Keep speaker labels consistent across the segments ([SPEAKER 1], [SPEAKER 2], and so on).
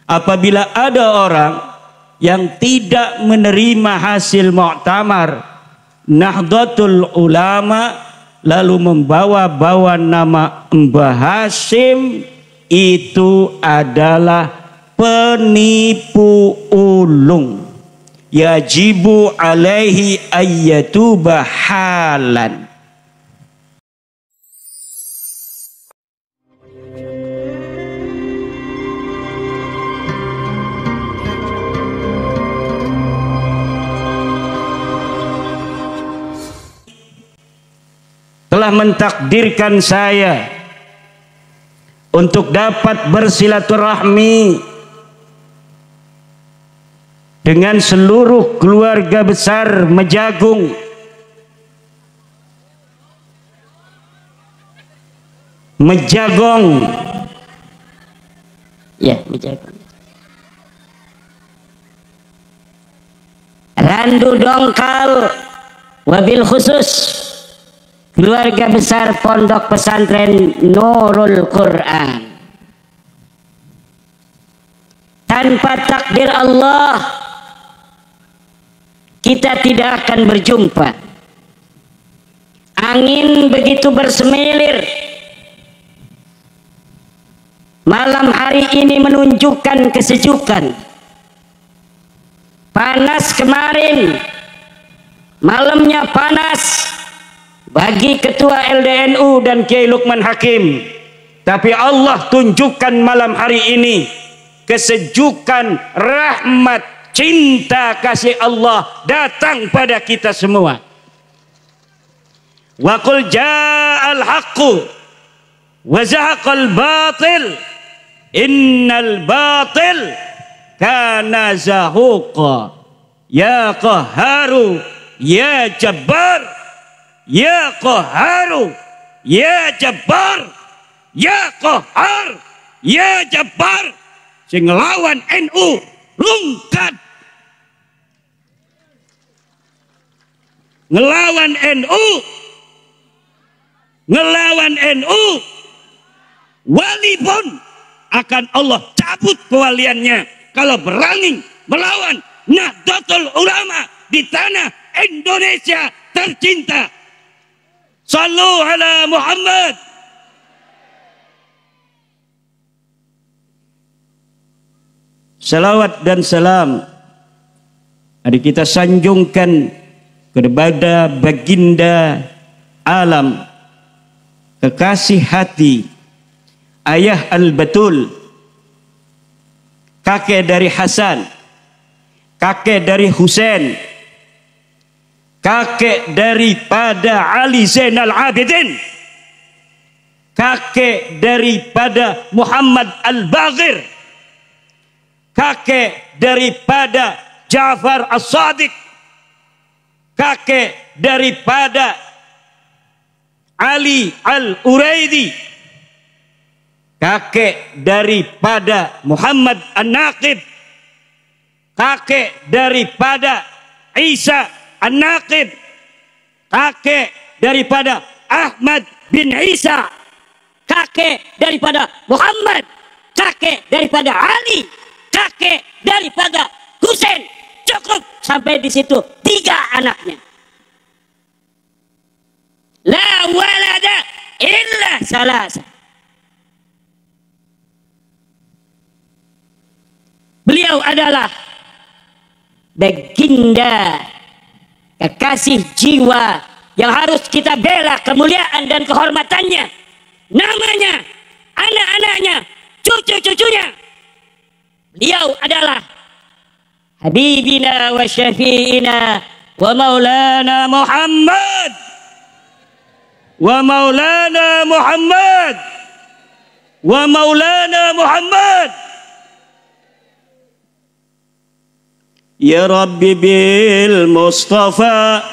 [SPEAKER 1] Apabila ada orang yang tidak menerima hasil muktamar Nahdlatul Ulama lalu membawa-bawa nama Mbah Hasyim, itu adalah penipu ulung. Yajibu alaihi ayyatuba halan. Telah mentakdirkan saya untuk dapat bersilaturahmi dengan seluruh keluarga besar Mejagung, Mejagong, ya Mejagong, Randu Dongkal, wabil khusus keluarga besar Pondok Pesantren Nurul Quran. Tanpa takdir Allah, kita tidak akan berjumpa. Angin begitu bersemilir. Malam hari ini menunjukkan kesejukan. Panas kemarin, malamnya panas bagi ketua LDNU dan Kiai Lukman Hakim, tapi Allah tunjukkan malam hari ini kesejukan, rahmat, cinta, kasih Allah datang pada kita semua. Wa qul ja'al haqqu wa zahaqal batil innal batil kana zahuqa. Ya Qahharu ya Jabbar, ya Qahharu ya Jabbar, ya Qahhar ya Jabbar. Sing ngelawan NU rungkat, ngelawan NU, ngelawan NU, wali pun akan Allah cabut kewaliannya kalau berani melawan Nahdlatul Ulama di tanah Indonesia tercinta. Sallu ala Muhammad. Salawat dan salam mari kita sanjungkan kepada baginda alam, kekasih hati, ayah al-Batul, kakek dari Hasan, kakek dari Husain, kakek daripada Ali Zainal Abidin, kakek daripada Muhammad Al-Baghir, kakek daripada Ja'far As-Sadiq, kakek daripada Ali Al-Uraidi, kakek daripada Muhammad An-Naqib, kakek daripada Isa An-Naqib, kakek daripada Ahmad bin Isa, kakek daripada Muhammad, kakek daripada Ali, kakek daripada Husain. Cukup sampai di situ 3 anaknya. La walada illa salasa. Beliau adalah baginda, kekasih jiwa yang harus kita bela kemuliaan dan kehormatannya. Namanya, anak-anaknya, cucu-cucunya. Beliau adalah Habibina wa Syafi'ina wa Maulana Muhammad, wa Maulana Muhammad, wa Maulana Muhammad. Ya Rabbi bil Mustafa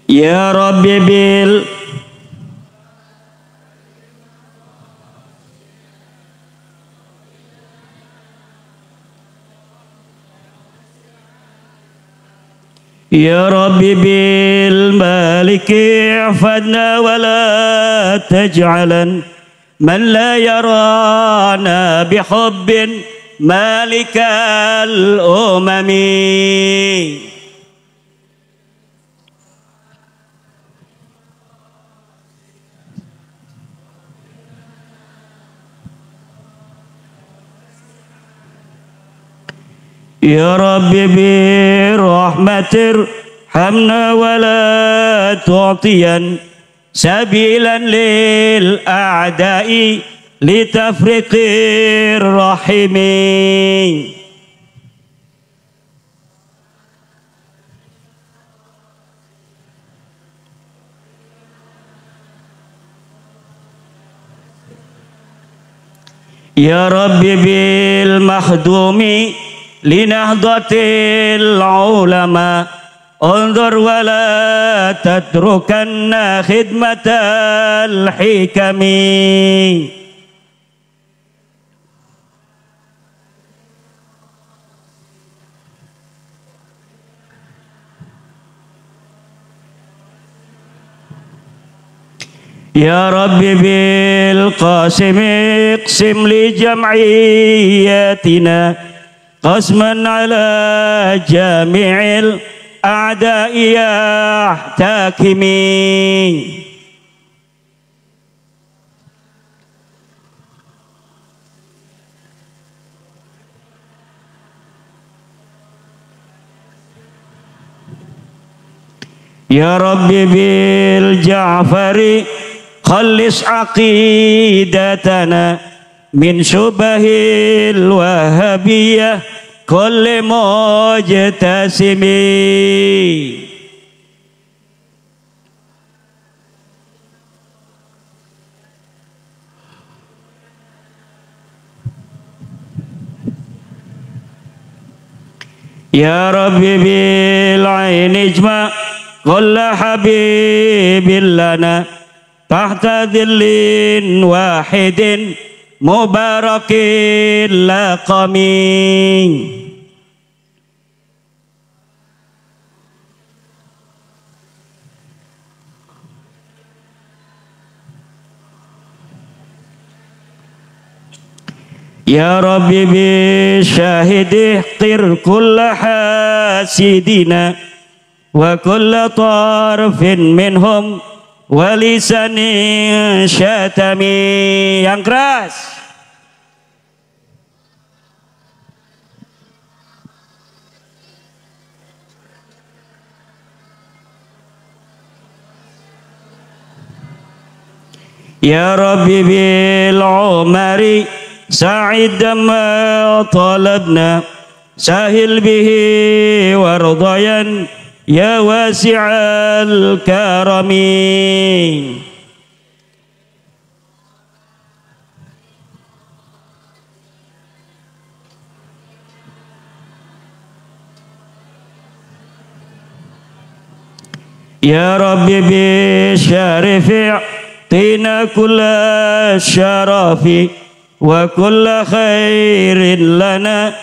[SPEAKER 1] Ya Rabbi bil يا ربي بالمالك احفظنا ولا تجعلا من لا يرانا بحب مالك الأمم. يا ربي برحمة ارحمنا ولا تعطيا سبيلا للأعداء لتفريق الرحم. يا ربي بالمخدوم لنهضة العلماء انظر ولا تتركن خدمة الحكم. يا ربي بالقاسم اقسم لجمعيتنا قسما على جميع الأعداء يحتكمين. يا ربي بالجعفر خلص عقيدتنا من شبه الوهابية كل مجتسم. يا ربي بالعين اجمع كل حبيب لنا تحت ظل واحد مبارك اللقم. يا ربي بالشاهد احقر كل حاسدنا وكل طرف منهم ولسان شتم. Yang keras. يا ربي بالعمر سعد ما طلبنا سهل به وارضيا يا واسع الكرم. يا ربي بالشرف اعطينا كل الشرف وكل خير لنا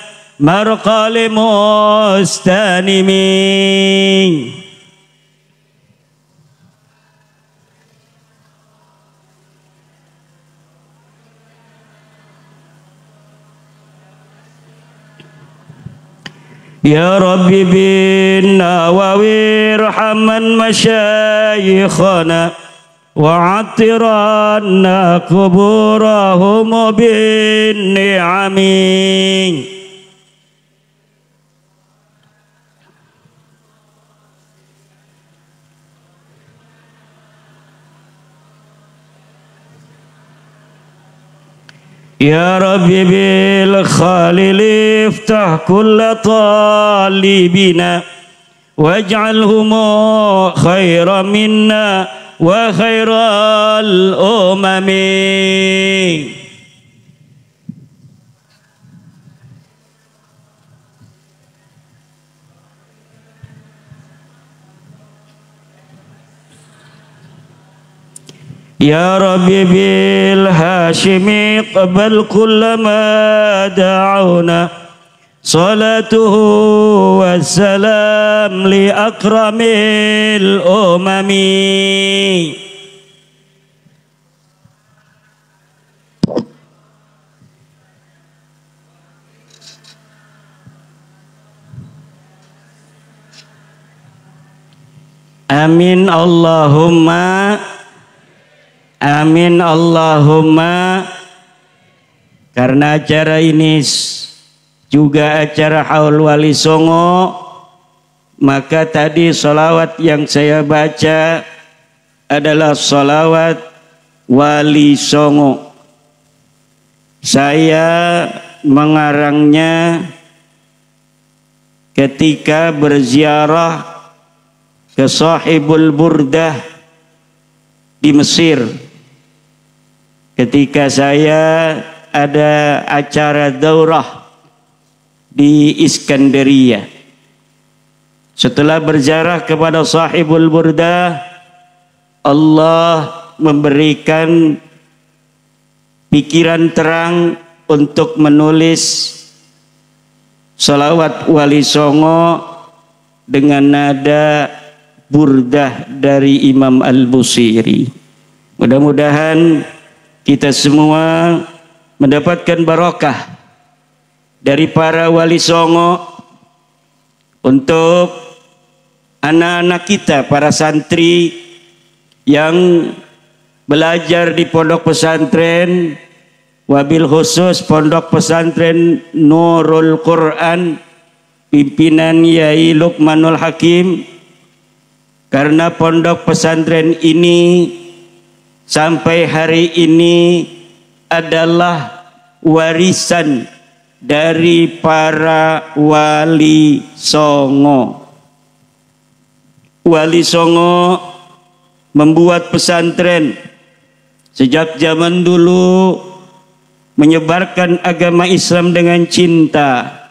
[SPEAKER 1] مرقى لمستنمين. يا ربي بالنواوي ارحم مشايخنا وعطرنا قبورهم بالنعم. يا ربي بالخالل افتح كل طالبنا واجعلهم خير منا وخير الأمم. يا ربي بالهاشم اقبل كل ما دعونا salatuhu wassalam li akramil umami. Amin Allahumma, amin Allahumma. Karena acara ini juga acara Haul Wali Songo, maka tadi sholawat yang saya baca adalah sholawat Wali Songo. Saya mengarangnya ketika berziarah ke Sahibul Burdah di Mesir. Ketika saya ada acara daurah di Iskandaria, setelah berziarah kepada Sahibul Burdah, Allah memberikan pikiran terang untuk menulis salawat Wali Songo dengan nada burdah dari Imam Al-Busiri. Mudah-mudahan kita semua mendapatkan barokah dari para Wali Songo untuk anak-anak kita, para santri yang belajar di pondok pesantren, wabil khusus pondok pesantren Nurul Quran pimpinan Yai Luqmanul Hakim. Karena pondok pesantren ini sampai hari ini adalah warisan dari para Wali Songo. Wali Songo membuat pesantren sejak zaman dulu, menyebarkan agama Islam dengan cinta,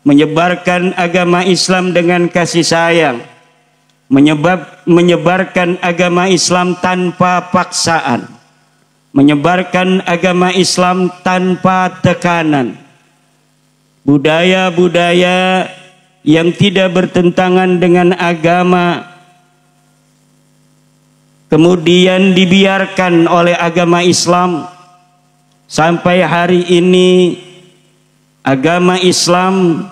[SPEAKER 1] menyebarkan agama Islam dengan kasih sayang, menyebarkan agama Islam tanpa paksaan, menyebarkan agama Islam tanpa tekanan. Budaya-budaya yang tidak bertentangan dengan agama kemudian dibiarkan oleh agama Islam. Sampai hari ini agama Islam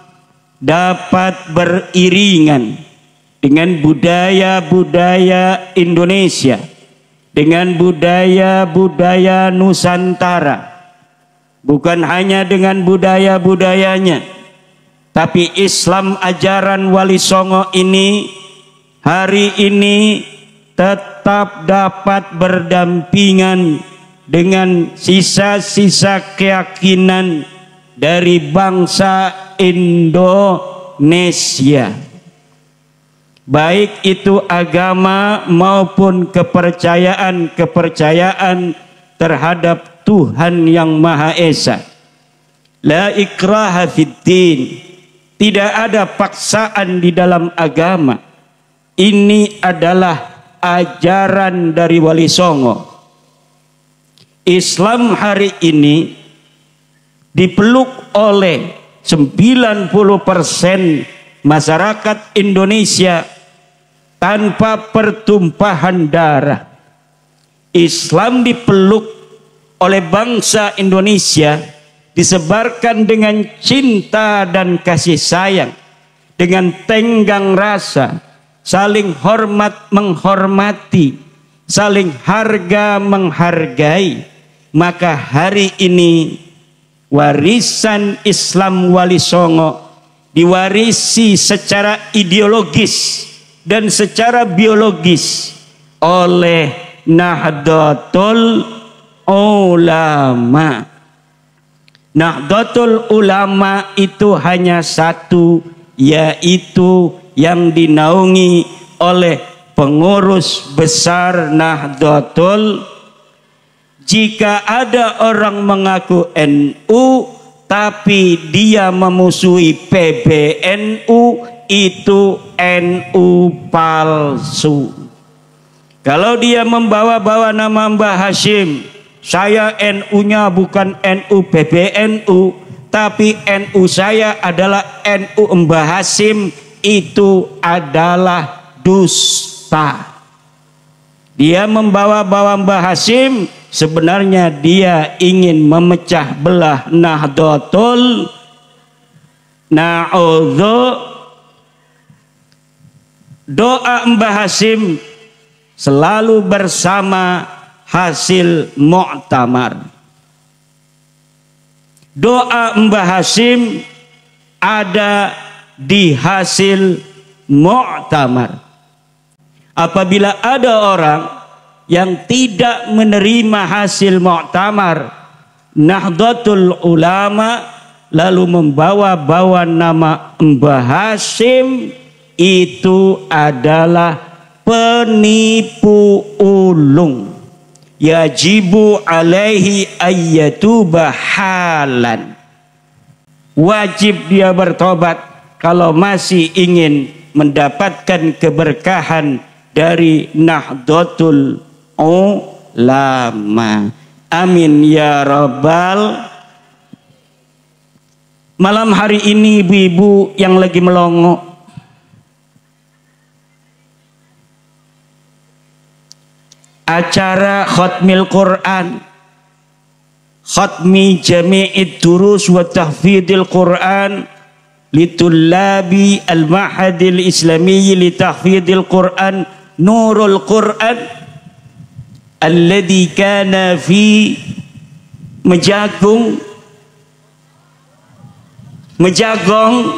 [SPEAKER 1] dapat beriringan dengan budaya-budaya Indonesia, dengan budaya-budaya Nusantara. Bukan hanya dengan budaya-budayanya, tapi Islam ajaran Wali Songo ini hari ini tetap dapat berdampingan dengan sisa-sisa keyakinan dari bangsa Indonesia. Baik itu agama maupun kepercayaan terhadap Tuhan yang Maha Esa. La ikraha fiddin. Tidak ada paksaan di dalam agama. Ini adalah ajaran dari Wali Songo. Islam hari ini dipeluk oleh 90% masyarakat Indonesia tanpa pertumpahan darah. Islam dipeluk oleh bangsa Indonesia, disebarkan dengan cinta dan kasih sayang, dengan tenggang rasa, saling hormat menghormati, saling harga menghargai. Maka hari ini warisan Islam Wali Songo diwarisi secara ideologis dan secara biologis oleh Nahdlatul Ulama. Nahdlatul Ulama itu hanya satu, yaitu yang dinaungi oleh pengurus besar Nahdlatul. Jika ada orang mengaku NU tapi dia memusuhi PBNU, itu NU palsu. Kalau dia membawa-bawa nama Mbah Hashim, saya NU-nya bukan NU PBNU, tapi NU saya adalah NU Mbah Hasim, itu adalah dusta. Dia membawa-bawa Mbah Hasim, sebenarnya dia ingin memecah belah Nahdlatul. Doa Mbah Hasim selalu bersama hasil muktamar. Doa Mbah Hasim ada di hasil muktamar. Apabila ada orang yang tidak menerima hasil muktamar Nahdlatul Ulama lalu membawa-bawa nama Mbah Hasim, itu adalah penipu ulung. Yajibu alaihi ayyatuba halan. Wajib dia bertobat kalau masih ingin mendapatkan keberkahan dari Nahdlatul Ulama. Amin ya rabbal. Malam hari ini ibu-ibu yang lagi melongo, acara khatmil Quran, khatmi jami'id durus wa tahfidil Quran litullabi al-ma'hadil islamiyyi li tahfidil Quran Nurul Quran alladhi kana fi Mejagong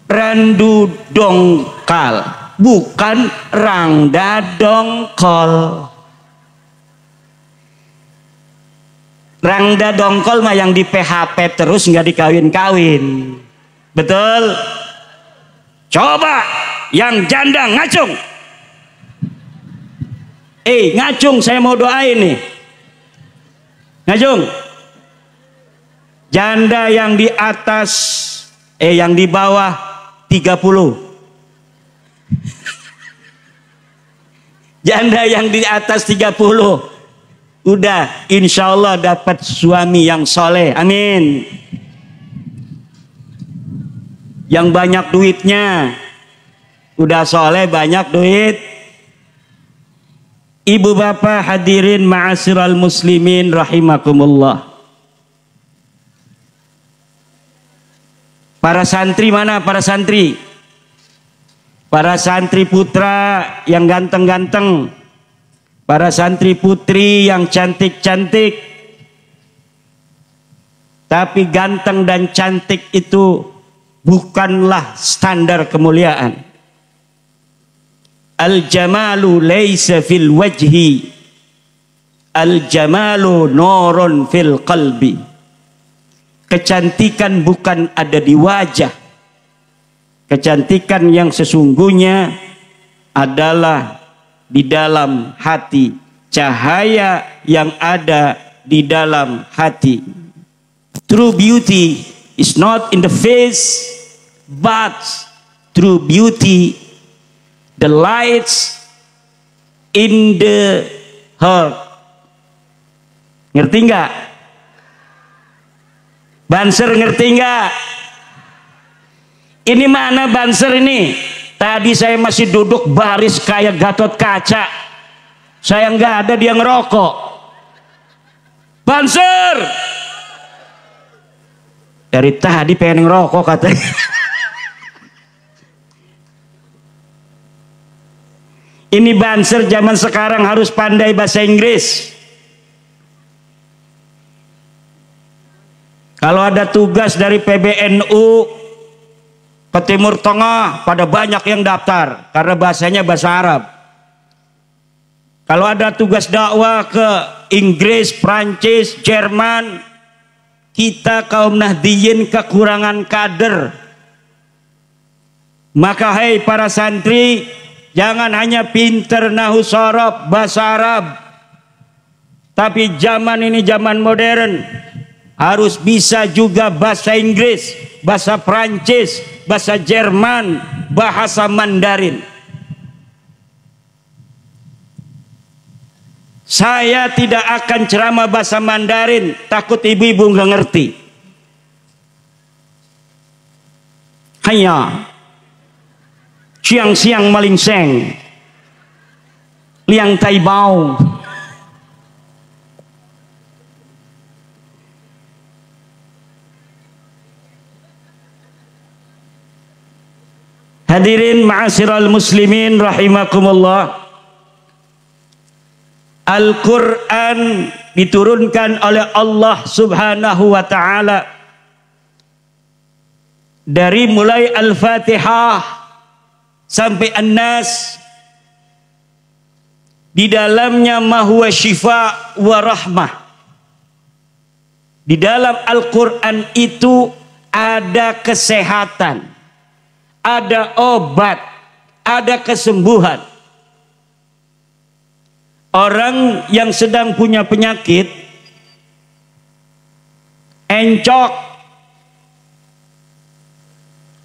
[SPEAKER 1] Randu Dongkal, bukan Rangda Dongkol. Rangda Dongkol mah yang di PHP terus nggak dikawin-kawin. Betul? Coba yang janda ngacung. Ngacung, saya mau doain nih. Ngacung. Janda yang di atas, yang di bawah 30. Janda yang di atas 30. Udah, insya Allah dapat suami yang soleh. Amin. Yang banyak duitnya. Udah soleh, banyak duit. Ibu bapak hadirin ma'asyiral muslimin rahimakumullah. Para santri mana? Para santri. Para santri putra yang ganteng-ganteng. Para santri putri yang cantik-cantik. Tapi ganteng dan cantik itu bukanlah standar kemuliaan. Al-jamalu laysa fil wajhi. Al-jamalu nurun fil qalbi. Kecantikan bukan ada di wajah. Kecantikan yang sesungguhnya adalah di dalam hati. Cahaya yang ada di dalam hati. True beauty is not in the face, but true beauty, the lights in the heart. Ngerti nggak? Banser ngerti nggak? Ini mana Banser ini? Tadi saya masih duduk baris kayak Gatot Kaca. Saya nggak ada, dia ngerokok. Banser! Dari tadi pengen ngerokok katanya. Ini Banser zaman sekarang harus pandai bahasa Inggris. Kalau ada tugas dari PBNU ke Timur Tengah, pada banyak yang daftar karena bahasanya bahasa Arab. Kalau ada tugas dakwah ke Inggris, Prancis, Jerman, kita kaum Nahdiyin kekurangan kader. Maka hai para santri, jangan hanya pinter nahu sorob bahasa Arab, tapi zaman ini zaman modern. Harus bisa juga bahasa Inggris, bahasa Prancis, bahasa Jerman, bahasa Mandarin. Saya tidak akan ceramah bahasa Mandarin, takut ibu-ibu nggak ngerti. haya siang-siang malingseng liang tai bau. Hadirin ma'asyiral muslimin rahimakumullah. Al-Quran diturunkan oleh Allah subhanahu wa ta'ala dari mulai Al-Fatihah sampai An-Nas. Di dalamnya ma huwa syifa wa rahmah. Di dalam Al-Quran itu ada kesehatan, ada obat, ada kesembuhan. Orang yang sedang punya penyakit encok,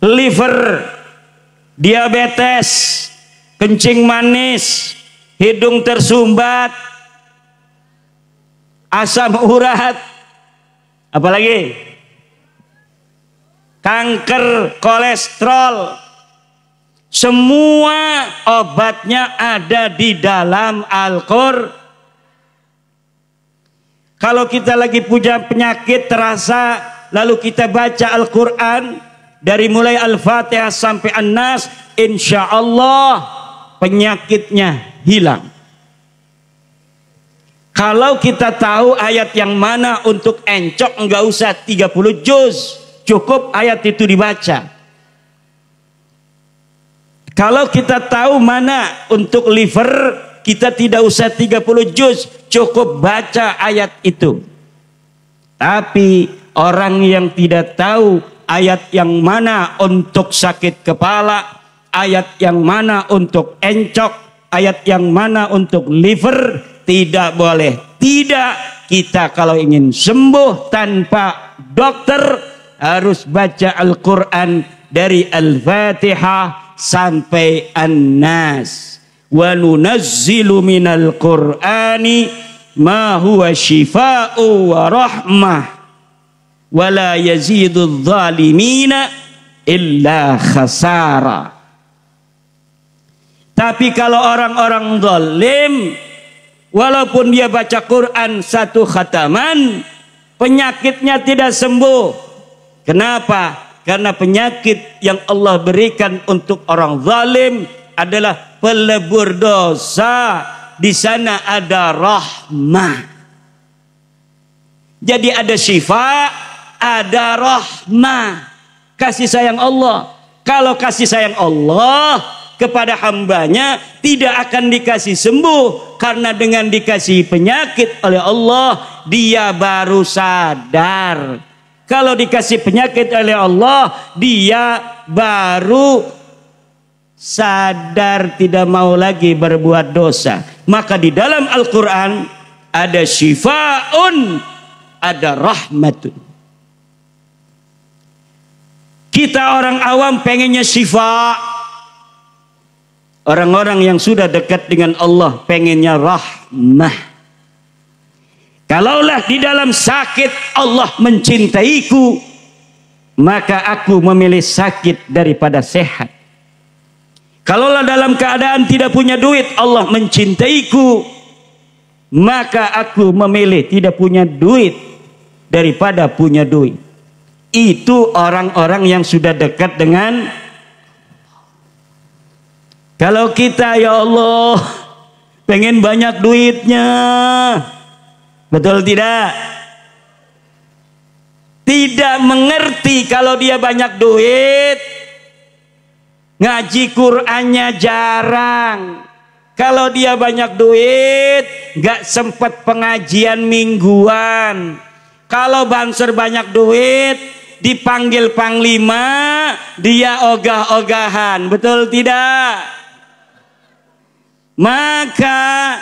[SPEAKER 1] liver, diabetes, kencing manis, hidung tersumbat, asam urat, apalagi kanker, kolesterol, semua obatnya ada di dalam Al-Quran. Kalau kita lagi punya penyakit terasa, lalu kita baca Al-Quran dari mulai Al-Fatihah sampai An-Nas, insya Allah penyakitnya hilang. Kalau kita tahu ayat yang mana untuk encok, enggak usah 30 juz, cukup ayat itu dibaca. Kalau kita tahu mana untuk liver, kita tidak usah 30 juz, cukup baca ayat itu. Tapi orang yang tidak tahu ayat yang mana untuk sakit kepala, ayat yang mana untuk encok, ayat yang mana untuk liver, tidak boleh. Tidak, kita kalau ingin sembuh tanpa dokter harus baca Al-Quran dari Al-Fatihah sampai An-Nas. Wa nunazzilu minal Qur'ani ma huwa shifaa'u wa rahmah wa la yazidudz zalimina illa khasara. Tapi kalau orang-orang zalim, walaupun dia baca Quran satu khataman, penyakitnya tidak sembuh. Kenapa? Karena penyakit yang Allah berikan untuk orang zalim adalah pelebur dosa. Di sana ada rahmah. Jadi ada syifa, ada rahmah. Kasih sayang Allah. Kalau kasih sayang Allah kepada hambanya tidak akan dikasih sembuh, karena dengan dikasih penyakit oleh Allah dia baru sadar. Kalau dikasih penyakit oleh Allah, dia baru sadar tidak mau lagi berbuat dosa. Maka di dalam Al-Quran ada syifaun, ada rahmatun. Kita orang awam pengennya syifa. Orang-orang yang sudah dekat dengan Allah pengennya rahmah. Kalaulah di dalam sakit Allah mencintaiku, maka aku memilih sakit daripada sehat. Kalaulah dalam keadaan tidak punya duit Allah mencintaiku, maka aku memilih tidak punya duit daripada punya duit. Itu orang-orang yang sudah dekat dengan. Kalau kita ya Allah pengen banyak duitnya, betul tidak? Tidak mengerti kalau dia banyak duit, ngaji Qur'annya jarang. Kalau dia banyak duit, gak sempat pengajian mingguan. Kalau Banser banyak duit, dipanggil panglima, dia ogah-ogahan, betul tidak? Maka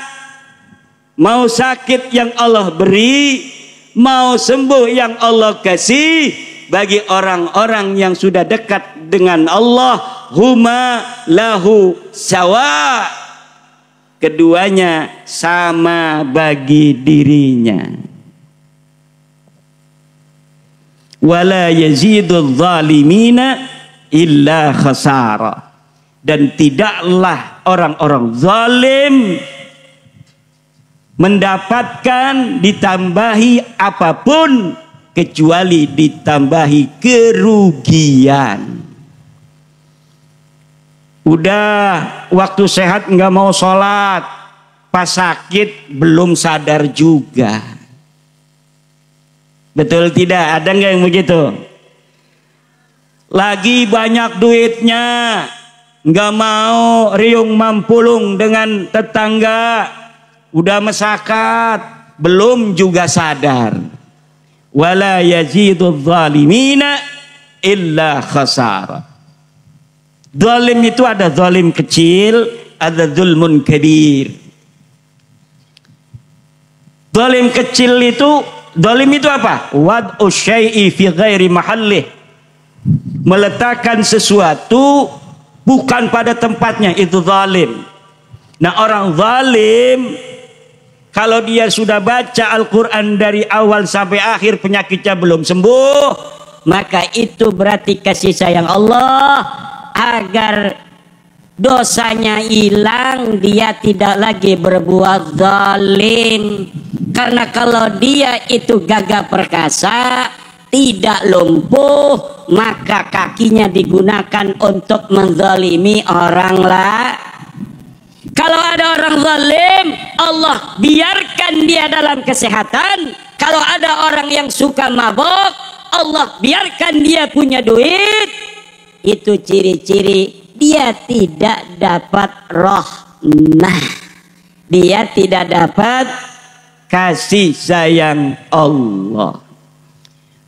[SPEAKER 1] mau sakit yang Allah beri, mau sembuh yang Allah kasih, bagi orang-orang yang sudah dekat dengan Allah, huma lahu sawa, keduanya sama bagi dirinya. Wala yazidul zalimina illa khasara. Dan tidaklah orang-orang zalim mendapatkan ditambahi apapun kecuali ditambahi kerugian. Udah waktu sehat nggak mau sholat, pas sakit belum sadar juga. Betul tidak? Ada nggak yang begitu? Lagi banyak duitnya, nggak mau riung mampulung dengan tetangga, udah mesakat, belum juga sadar. Wala yazidul zalimina illa khasara. Zalim itu ada zalim kecil, ada zulmun kabir. Zalim kecil itu, zalim itu apa? Wad'u syai'i fi ghairi mahallih. Meletakkan sesuatu bukan pada tempatnya, itu zalim. Nah, orang zalim kalau dia sudah baca Al-Quran dari awal sampai akhir penyakitnya belum sembuh, maka itu berarti kasih sayang Allah agar dosanya hilang, dia tidak lagi berbuat zalim. Karena kalau dia itu gagah perkasa, tidak lumpuh, maka kakinya digunakan untuk menzalimi orang lain. Kalau ada orang zalim, Allah biarkan dia dalam kesehatan. Kalau ada orang yang suka mabok, Allah biarkan dia punya duit. Itu ciri-ciri dia tidak dapat rahmah, dia tidak dapat kasih sayang Allah.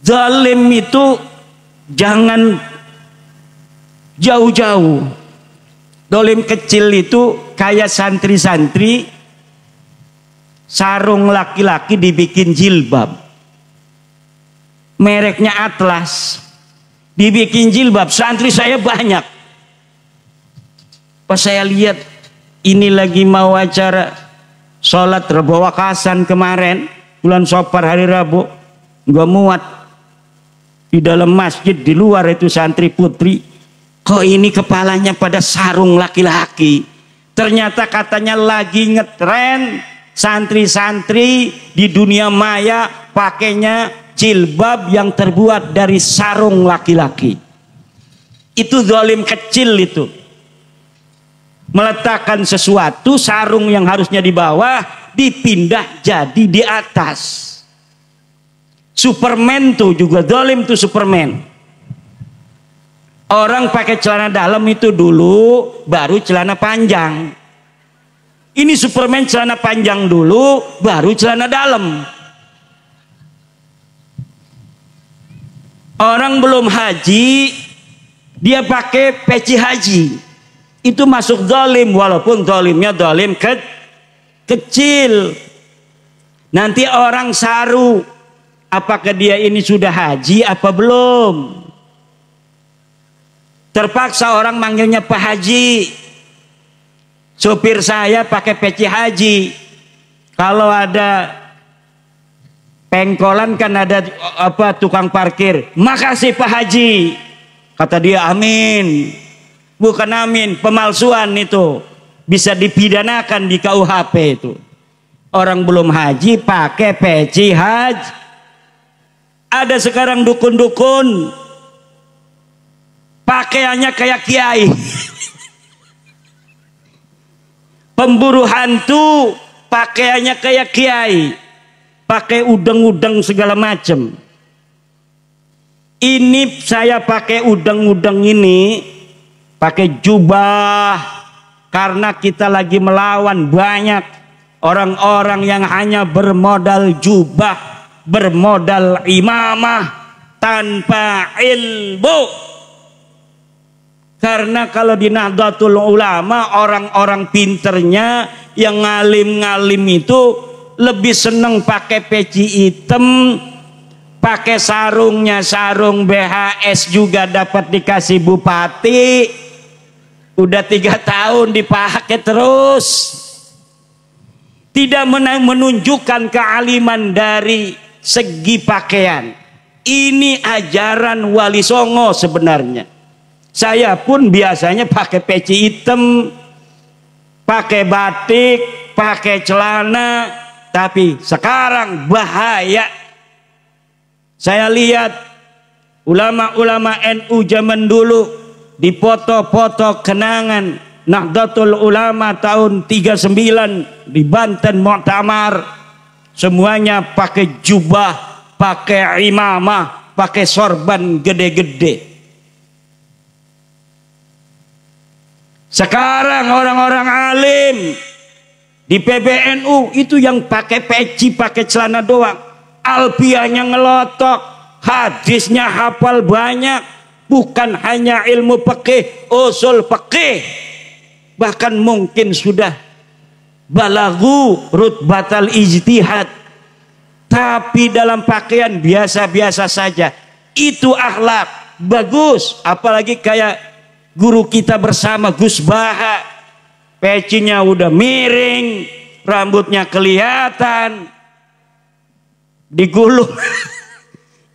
[SPEAKER 1] Zalim itu jangan jauh-jauh. Zalim kecil itu kayak santri-santri sarung laki-laki dibikin jilbab, mereknya Atlas, dibikin jilbab. Santri saya banyak. Pas saya lihat ini lagi mau acara sholat Rabu Wakasan kemarin, bulan Sopar hari Rabu, nggak muat. Di dalam masjid, di luar itu santri putri, kok ini kepalanya pada sarung laki-laki. Ternyata katanya lagi ngetren santri-santri di dunia maya pakainya jilbab yang terbuat dari sarung laki-laki. Itu zalim kecil itu. Meletakkan sesuatu, sarung yang harusnya di bawah dipindah jadi di atas. Superman tuh juga zalim tuh, Superman. Orang pakai celana dalam itu dulu, baru celana panjang. Ini Superman celana panjang dulu, baru celana dalam. Orang belum haji, dia pakai peci haji. Itu masuk zalim, walaupun zalimnya zalim kecil. Nanti orang saru, apakah dia ini sudah haji apa belum? Terpaksa orang manggilnya Pak Haji. Sopir saya pakai peci haji. Kalau ada pengkolan kan ada apa tukang parkir, makasih Pak Haji. Kata dia amin. Bukan amin, pemalsuan itu. Bisa dipidanakan di KUHP itu. Orang belum haji pakai peci haji. Ada sekarang dukun-dukun pakaiannya kayak kiai. Pemburu hantu pakaiannya kayak kiai, pakai udeng-udeng segala macam. Ini saya pakai udeng-udeng ini, pakai jubah, karena kita lagi melawan banyak orang-orang yang hanya bermodal jubah, bermodal imamah tanpa ilmu. Karena kalau di Nahdlatul Ulama, orang-orang pinternya yang ngalim-ngalim itu lebih seneng pakai peci hitam, pakai sarungnya sarung BHS juga dapat dikasih bupati. Udah 3 tahun dipakai terus. Tidak menunjukkan kealiman dari segi pakaian. Ini ajaran Wali Songo sebenarnya. Saya pun biasanya pakai peci hitam, pakai batik, pakai celana, tapi sekarang bahaya. Saya lihat ulama-ulama NU zaman dulu di foto-foto kenangan Nahdlatul Ulama tahun 39 di Banten Muktamar, semuanya pakai jubah, pakai imamah, pakai sorban gede-gede. Sekarang orang-orang alim di PBNU itu yang pakai peci, pakai celana doang, alfiahnya ngelotok, hadisnya hafal banyak, bukan hanya ilmu fikih, usul fikih, bahkan mungkin sudah balagu rutbatal ijtihad, tapi dalam pakaian biasa-biasa saja. Itu akhlak bagus. Apalagi kayak guru kita bersama Gus Baha, pecinya udah miring, rambutnya kelihatan, digulung.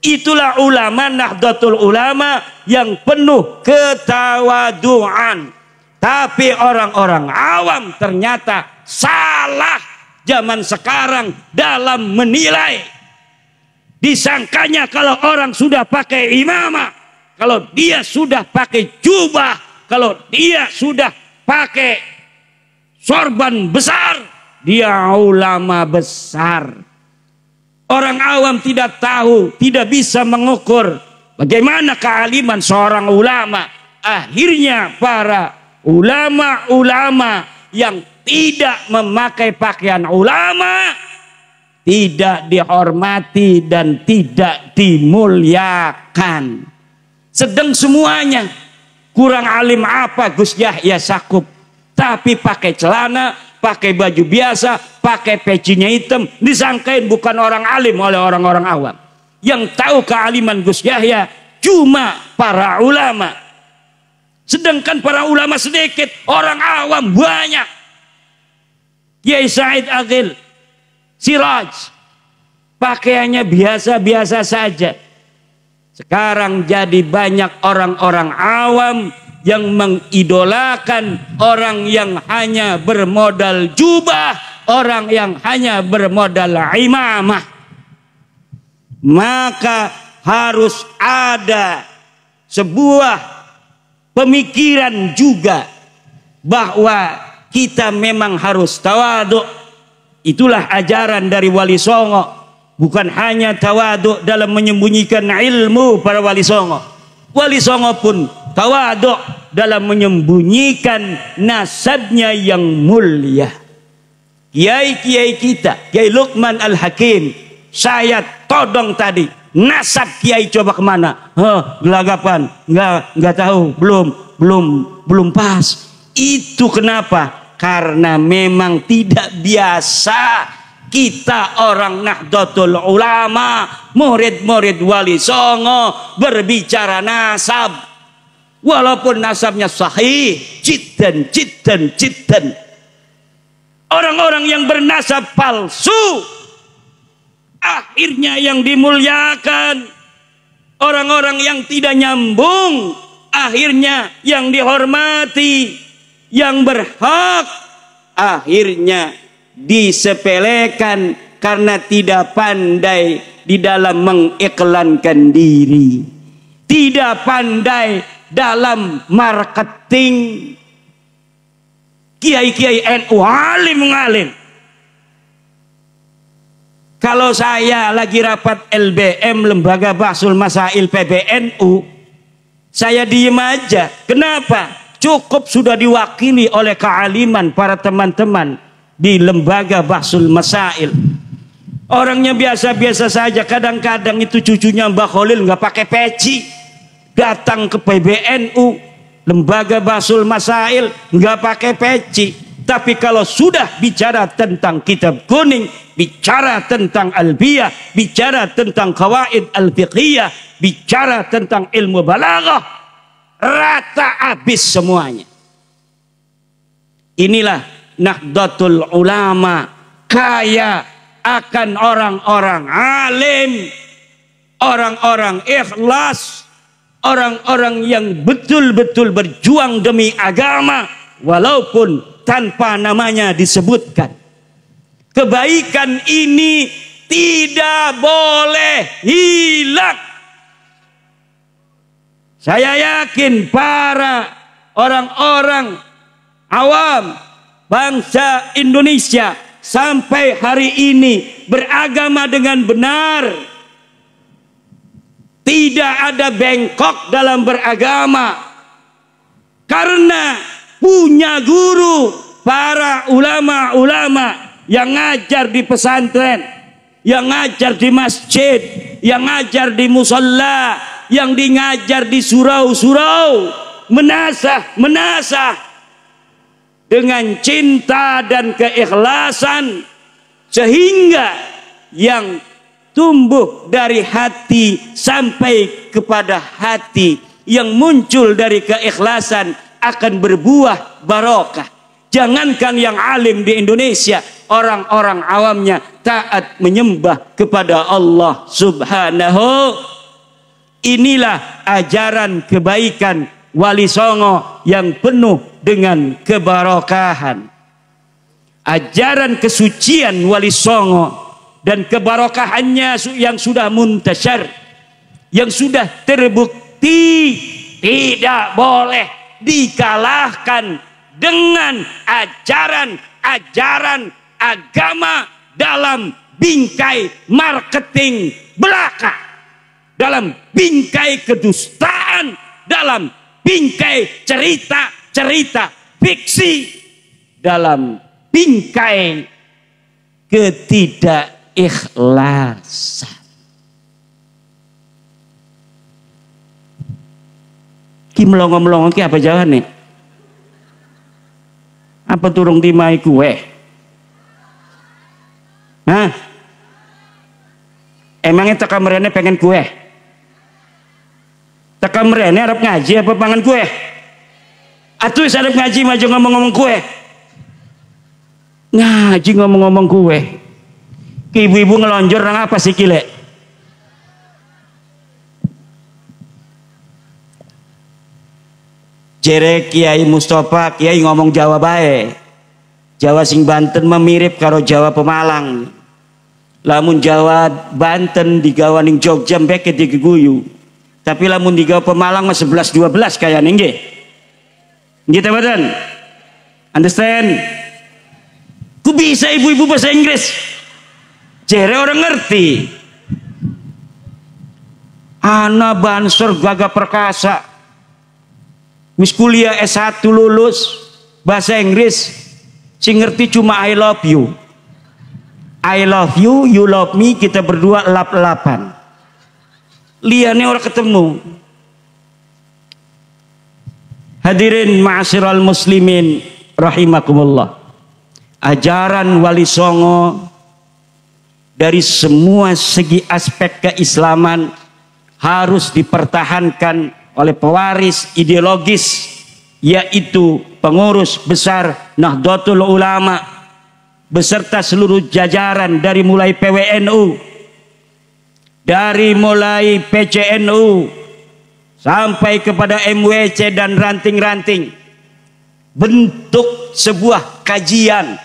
[SPEAKER 1] Itulah ulama Nahdlatul Ulama yang penuh ketawaduan. Tapi orang-orang awam ternyata salah zaman sekarang dalam menilai. Disangkanya kalau orang sudah pakai imamah, kalau dia sudah pakai jubah, kalau dia sudah pakai sorban besar, dia ulama besar. Orang awam tidak tahu, tidak bisa mengukur bagaimana kealiman seorang ulama. Akhirnya para ulama-ulama yang tidak memakai pakaian ulama tidak dihormati dan tidak dimuliakan. Sedang semuanya, kurang alim apa Gus Yahya Sakup, tapi pakai celana, pakai baju biasa, pakai pecinya hitam, disangkain bukan orang alim oleh orang-orang awam. Yang tahu kealiman Gus Yahya cuma para ulama. Sedangkan para ulama sedikit, orang awam banyak. Kiai Said Aqil Siraj pakaiannya biasa-biasa saja. Sekarang jadi banyak orang-orang awam yang mengidolakan orang yang hanya bermodal jubah, orang yang hanya bermodal imamah. Maka harus ada sebuah pemikiran juga bahwa kita memang harus tawadhu. Itulah ajaran dari Wali Songo. Bukan hanya tawadhu dalam menyembunyikan ilmu para Wali Songo. Wali Songo pun tawadhu dalam menyembunyikan nasabnya yang mulia. Kiai-kiai kita, Kiai Luqman Al-Hakim, saya todong tadi, nasab kiai coba kemana? Gelagapan, nggak tahu, belum pas. Itu kenapa? Karena memang tidak biasa kita orang Nahdlatul Ulama, murid-murid Wali Songo berbicara nasab. Walaupun nasabnya sahih, jiddan. Orang-orang yang bernasab palsu akhirnya yang dimuliakan. Orang-orang yang tidak nyambung akhirnya yang dihormati. Yang berhak akhirnya disepelekan karena tidak pandai di dalam mengiklankan diri, tidak pandai dalam marketing. Kiai-kiai NU alim. Kalau saya lagi rapat LBM, Lembaga Bahsul Masail PBNU, saya diem aja. Kenapa? Cukup sudah diwakili oleh kealiman para teman-teman di Lembaga Bahsul Masail. Orangnya biasa-biasa saja. Kadang-kadang itu cucunya Mbah Khalil nggak pakai peci, datang ke PBNU, Lembaga Bahsul Masail, nggak pakai peci. Tapi kalau sudah bicara tentang kitab kuning, bicara tentang albiyah, bicara tentang qawaid al-fiqhiyah, bicara tentang ilmu balaghah, rata habis semuanya. Inilah Nahdlatul Ulama, kaya akan orang-orang alim, orang-orang ikhlas, orang-orang yang betul-betul berjuang demi agama walaupun tanpa namanya disebutkan. Kebaikan ini tidak boleh hilang. Saya yakin para orang-orang awam bangsa Indonesia sampai hari ini beragama dengan benar. Tidak ada bengkok dalam beragama. Karena punya guru, para ulama-ulama yang ngajar di pesantren, yang ngajar di masjid, yang ngajar di musalla, yang ngajar di surau-surau, menasah dengan cinta dan keikhlasan, sehingga yang tumbuh dari hati sampai kepada hati, yang muncul dari keikhlasan akan berbuah barokah. Jangankan yang alim di Indonesia, orang-orang awamnya taat menyembah kepada Allah Subhanahu. Inilah ajaran kebaikan Wali Songo yang penuh dengan kebarokahan. Ajaran kesucian Wali Songo dan kebarokahannya yang sudah muntasyar, yang sudah terbukti, tidak boleh dikalahkan dengan ajaran-ajaran agama dalam bingkai marketing belaka, dalam bingkai kedustaan, dalam bingkai cerita-cerita fiksi, dalam bingkai ketidakikhlasan. Ki melongo-melongo ki apa jalan nih? Apa turung dimai kue? Hah? Emangnya teka merene pengen kue? Teka merene harap ngaji apa pangan kue? Atuh harap ngaji maju ngomong-ngomong kue. Ngaji ngomong-ngomong kue. Ibu-ibu ngelonjor nang apa sih kile? Jere Kiai Mustafa Kiai ngomong Jawa bae. Jawa sing Banten memirip karo Jawa Pemalang. Lamun Jawa Banten digawa ning Jogja mbeke digeguyu. Tapi lamun digawa Pemalang mah 11-12 kayane nggih. Nggih ta mboten? Understand? Ku bisa ibu-ibu bahasa Inggris. Jere orang ngerti. Ana Bansor Gagah Perkasa. Wis kuliah S1 lulus bahasa Inggris, sing ngerti cuma I love you. I love you, you love me, kita berdua lap-lapan. Liane orang ketemu. Hadirin ma'asyiral muslimin rahimakumullah. Ajaran Wali Songo dari semua segi aspek keislaman harus dipertahankan oleh pewaris ideologis, yaitu pengurus besar Nahdlatul Ulama beserta seluruh jajaran dari mulai PWNU, dari mulai PCNU sampai kepada MWC dan ranting-ranting. Bentuk sebuah kajian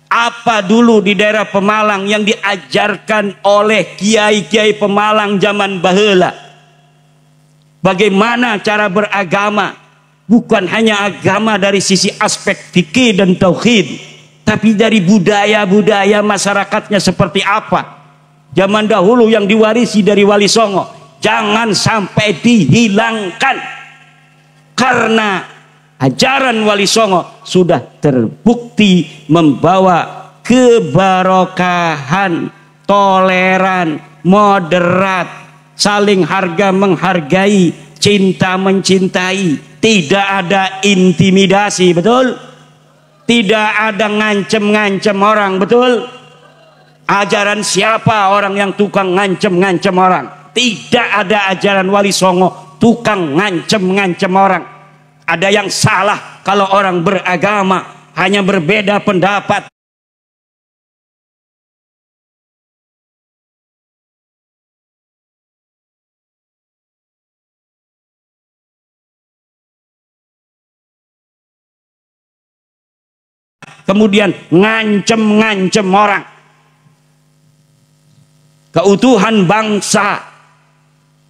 [SPEAKER 1] apa dulu di daerah Pemalang yang diajarkan oleh kiai-kiai Pemalang zaman baheula. Bagaimana cara beragama, bukan hanya agama dari sisi aspek fikih dan tauhid, tapi dari budaya-budaya masyarakatnya seperti apa. Zaman dahulu yang diwarisi dari Wali Songo jangan sampai dihilangkan, karena ajaran Wali Songo sudah terbukti membawa kebarokahan, toleran, moderat, saling harga menghargai, cinta mencintai, tidak ada intimidasi, betul? Tidak ada ngancem-ngancem orang, betul? Ajaran siapa orang yang tukang ngancem-ngancem orang? Tidak ada ajaran Wali Songo tukang ngancem-ngancem orang. Ada yang salah kalau orang beragama hanya berbeda pendapat. kemudian ngancem-ngancem orang. Keutuhan bangsa,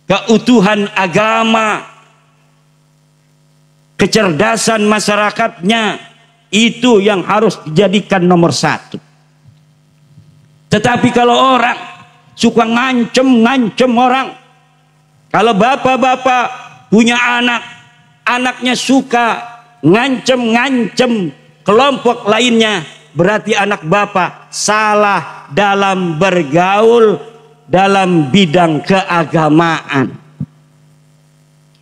[SPEAKER 1] keutuhan agama, kecerdasan masyarakatnya, itu yang harus dijadikan nomor satu. Tetapi kalau orang suka ngancem-ngancem orang, kalau bapak-bapak punya anak, anaknya suka ngancem-ngancem kelompok lainnya, berarti anak bapak salah dalam bergaul dalam bidang keagamaan.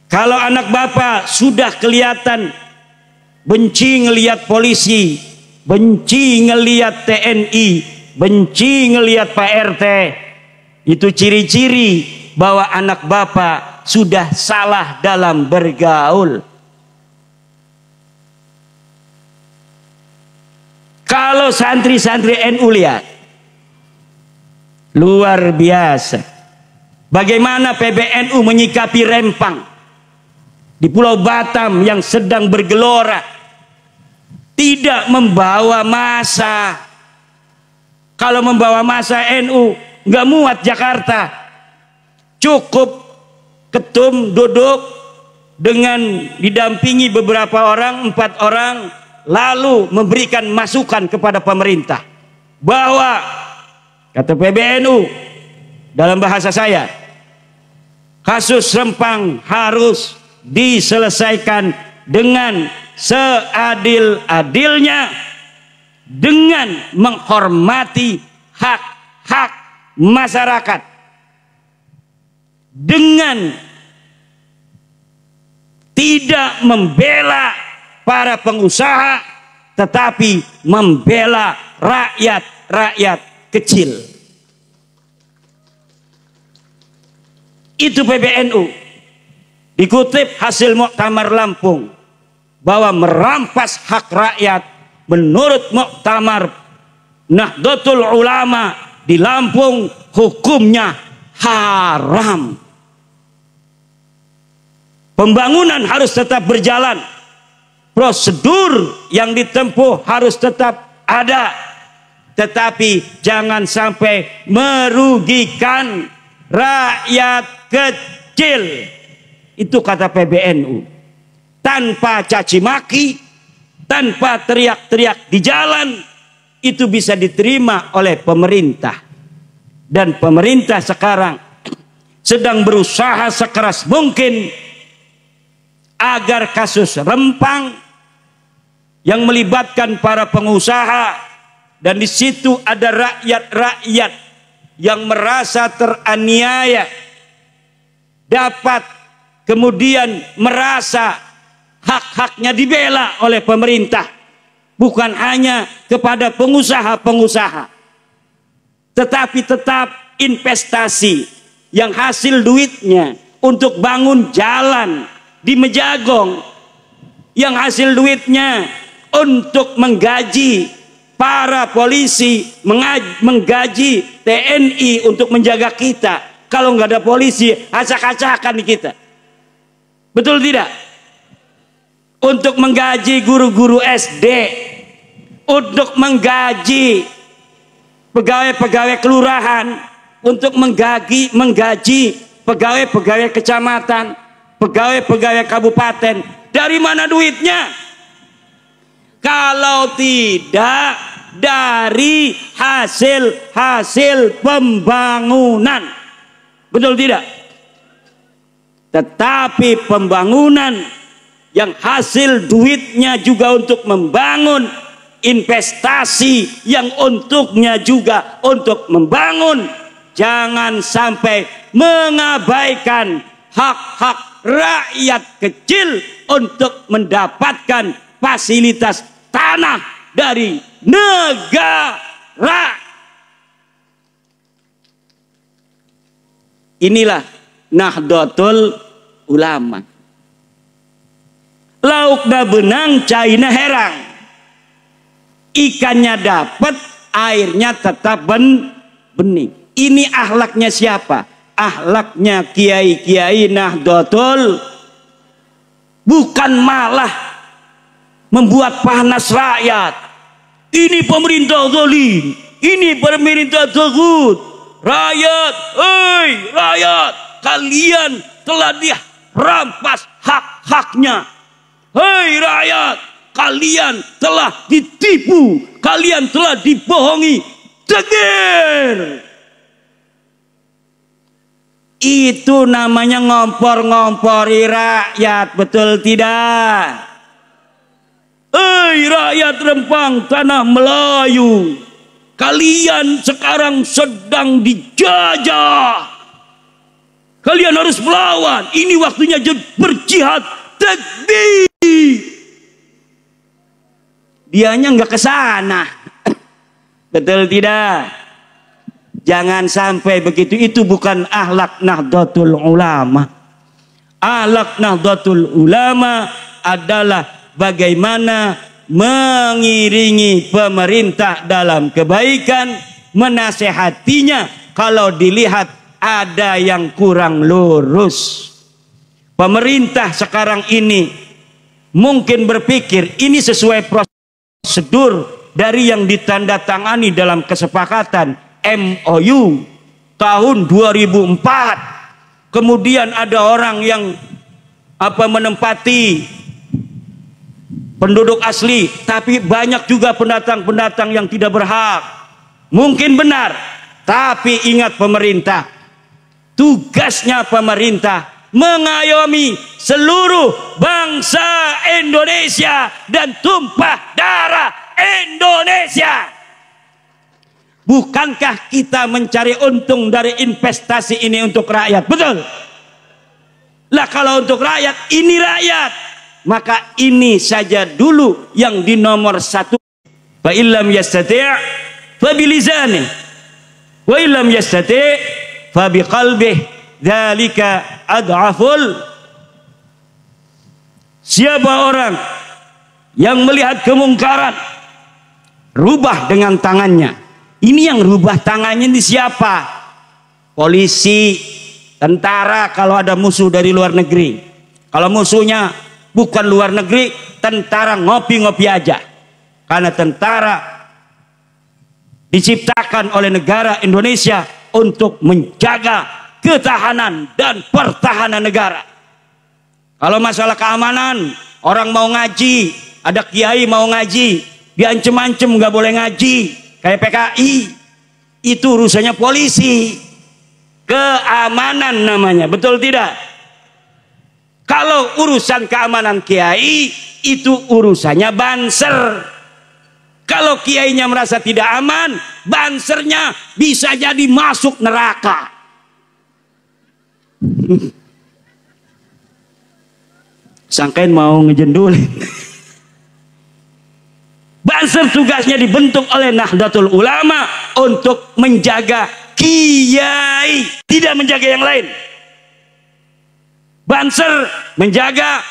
[SPEAKER 1] Kalau anak bapak sudah kelihatan benci ngelihat polisi, benci ngelihat TNI, benci ngelihat Pak RT, itu ciri-ciri bahwa anak bapak sudah salah dalam bergaul. Kalau santri-santri NU lihat, luar biasa bagaimana PBNU menyikapi Rempang di Pulau Batam yang sedang bergelora, tidak membawa massa. Kalau membawa massa NU nggak muat Jakarta, cukup ketum duduk dengan didampingi beberapa orang, 4 orang, lalu memberikan masukan kepada pemerintah bahwa, kata PBNU dalam bahasa saya, kasus Rempang harus diselesaikan dengan seadil-adilnya, dengan menghormati hak-hak masyarakat, dengan tidak membela para pengusaha, tetapi membela rakyat-rakyat kecil. Itu PBNU. Dikutip hasil Muktamar Lampung bahwa merampas hak rakyat menurut Muktamar Nahdlatul Ulama di Lampung hukumnya haram. Pembangunan harus tetap berjalan, prosedur yang ditempuh harus tetap ada, tetapi jangan sampai merugikan rakyat kecil. Itu kata PBNU. Tanpa caci maki, tanpa teriak-teriak di jalan, itu bisa diterima oleh pemerintah. Dan pemerintah sekarang sedang berusaha sekeras mungkin agar kasus Rempang yang melibatkan para pengusaha, dan di situ ada rakyat-rakyat yang merasa teraniaya, dapat kemudian merasa hak-haknya dibela oleh pemerintah, bukan hanya kepada pengusaha-pengusaha, tetapi tetap investasi yang hasil duitnya untuk bangun jalan di Mejagong, yang hasil duitnya untuk menggaji para polisi, menggaji TNI untuk menjaga kita. Kalau nggak ada polisi, acak-acakan di kita. Betul tidak? Untuk menggaji guru-guru SD, untuk menggaji pegawai-pegawai kelurahan, untuk menggaji pegawai-pegawai kecamatan, pegawai-pegawai kabupaten. Dari mana duitnya? Kalau tidak dari hasil pembangunan. Betul tidak? Tetapi pembangunan yang hasil duitnya juga untuk membangun, investasi yang untuknya juga untuk membangun, jangan sampai mengabaikan hak-hak rakyat kecil untuk mendapatkan fasilitas tanah dari negara. Inilah Nahdlatul Ulama. Laukna benang, caina herang. Ikannya dapat, airnya tetap bening. Ini akhlaknya siapa? Akhlaknya kiai-kiai Nahdlatul. Bukan malah membuat panas rakyat, Ini pemerintah zalim, ini pemerintah tagut. Rakyat, hei rakyat, kalian telah dirampas hak-haknya. Hei rakyat, kalian telah ditipu, kalian telah dibohongi. Tegir. Itu namanya ngompor-ngompori rakyat, betul tidak? Hei rakyat Rempang tanah Melayu, kalian sekarang sedang dijajah. Kalian harus melawan. Ini waktunya berjihad. Takbir. Dianya nggak ke sana. Betul tidak? Jangan sampai begitu. Itu bukan akhlak Nahdlatul Ulama. Akhlak Nahdlatul Ulama adalah bagaimana mengiringi pemerintah dalam kebaikan, menasehatinya kalau dilihat ada yang kurang lurus. Pemerintah sekarang ini mungkin berpikir ini sesuai prosedur dari yang ditandatangani dalam kesepakatan MOU tahun 2004. Kemudian ada orang yang menempati penduduk asli, tapi banyak juga pendatang-pendatang yang tidak berhak. Mungkin benar, tapi ingat pemerintah, tugasnya pemerintah mengayomi seluruh bangsa Indonesia dan tumpah darah Indonesia. Bukankah kita mencari untung dari investasi ini untuk rakyat? Betul? Lah kalau untuk rakyat, ini rakyat, maka ini saja dulu yang di nomor satu. Fa illam yastati' fa bilizani wa illam yastati' fa biqalbih. Dzalika ad'aful. Siapa orang yang melihat kemungkaran, rubah dengan tangannya. Ini yang rubah tangannya ini siapa? Polisi, tentara kalau ada musuh dari luar negeri. Kalau musuhnya bukan luar negeri, tentara ngopi-ngopi aja. Karena tentara diciptakan oleh negara Indonesia untuk menjaga ketahanan dan pertahanan negara. Kalau masalah keamanan, orang mau ngaji, ada kiai mau ngaji, diancem-ancem nggak boleh ngaji, kayak PKI, itu urusannya polisi. Keamanan namanya, betul tidak? Kalau urusan keamanan kiai, itu urusannya banser. Kalau kiainya merasa tidak aman, bansernya bisa jadi masuk neraka. Sangkain mau ngejendulin. Banser tugasnya dibentuk oleh Nahdlatul Ulama untuk menjaga kiai, tidak menjaga yang lain. Banser menjaga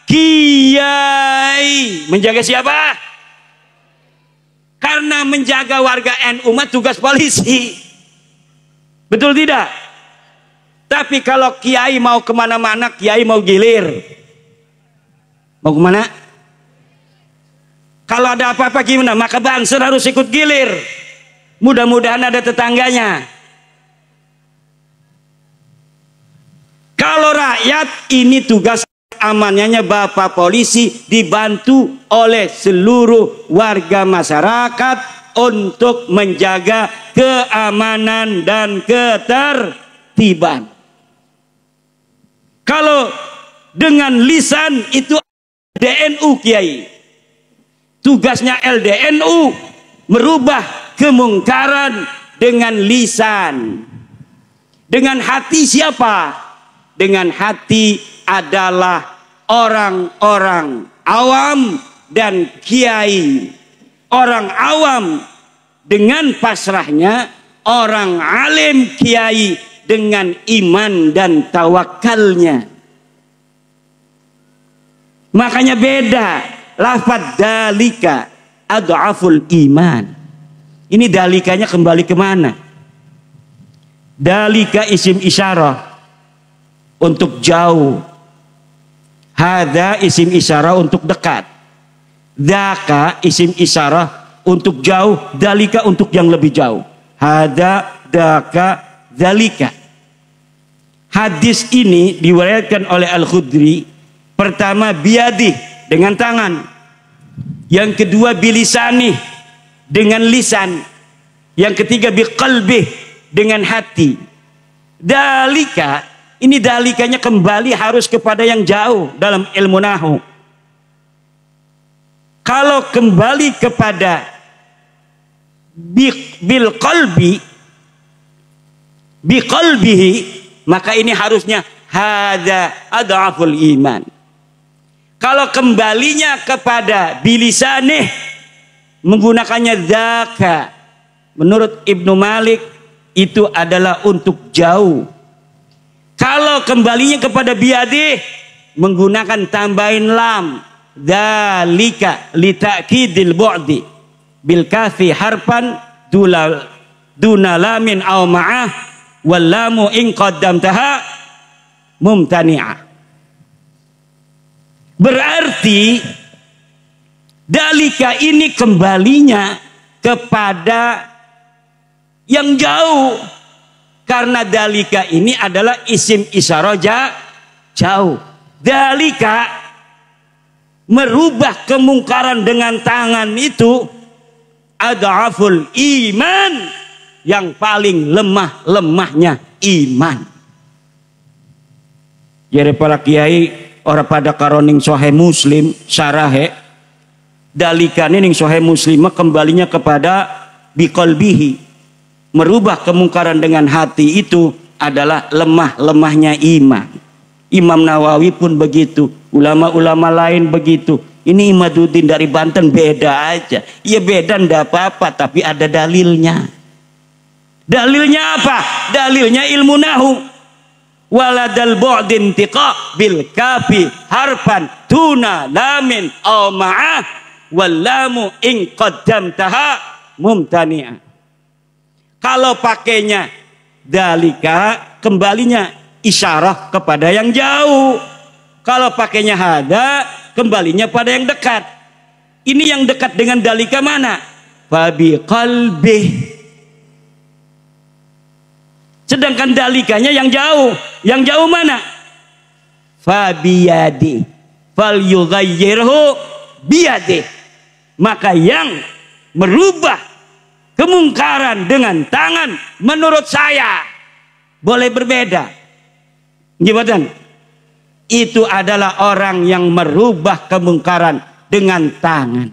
[SPEAKER 1] kiai. Menjaga siapa? Karena menjaga warga NU tugas polisi. Betul tidak? Tapi kalau kiai mau kemana-mana, kiai mau gilir. Mau kemana? Kalau ada apa-apa gimana? Maka banser harus ikut gilir. Mudah-mudahan ada tetangganya. Kalau rakyat, ini tugas amanannya Bapak Polisi dibantu oleh seluruh warga masyarakat untuk menjaga keamanan dan ketertiban. Kalau dengan lisan itu LDNU kiai, tugasnya LDNU merubah kemungkaran dengan lisan. Dengan hati siapa? Dengan hati adalah orang-orang awam dan kiai. Orang awam dengan pasrahnya, orang alim kiai dengan iman dan tawakalnya. Makanya beda. Lafaz dalika ad'aful iman. Ini dalikanya kembali kemana? Dalika isim isyarah untuk jauh. Hada isim isyarah untuk dekat. Daka isim isyarah untuk jauh, dalika untuk yang lebih jauh. Hada, daka, dalika. Hadis ini diriwayatkan oleh Al-Khudri. Pertama biyadih, dengan tangan. Yang kedua bilisani, dengan lisan. Yang ketiga biqalbih, dengan hati. Dalika, ini dalikanya kembali harus kepada yang jauh dalam ilmu nahu. Kalau kembali kepada bil qalbi, biqalbihi, maka ini harusnya hada adhaful iman. Kalau kembalinya kepada bilisanih, menggunakannya dzaka, menurut Ibnu Malik itu adalah untuk jauh. Kalau kembalinya kepada biadih, menggunakan tambahin lam, dzalika litakidil bu'di bil kafi harfan duna lamin aw ma'ah wal lamu in qaddamtaha mumtani'ah. Berarti dalika ini kembalinya kepada yang jauh, karena dalika ini adalah isim isyarah jauh. Dalika merubah kemungkaran dengan tangan itu adhaful iman, yang paling lemahnya iman. Jadi para kiai orang pada karoning Sahih Muslim syarahe dalikan ning Sahih Muslim kembalinya kepada biqalbihi, merubah kemungkaran dengan hati itu adalah lemahnya iman. Imam Nawawi pun begitu, ulama-ulama lain begitu. Ini Imaduddin dari Banten beda aja. Ya beda ndak apa-apa, tapi ada dalilnya. Dalilnya apa? Dalilnya ilmu nahu. Waladal bu'din tiqa bil kafi harfan tuna lamin aw ma'ah wal lamu in qaddamtaha mumtani'ah. Kalau pakainya dalika, kembalinya isyarah kepada yang jauh. Kalau pakainya hada, kembalinya pada yang dekat. Ini yang dekat dengan dalika mana? Fabi qalbih. Sedangkan dalikanya yang jauh. Yang jauh mana? Fabiyadi. Fal yughayyirhu biyadi. Maka yang merubah kemungkaran dengan tangan, menurut saya boleh berbeda. Gimana? Itu adalah orang yang merubah kemungkaran dengan tangan.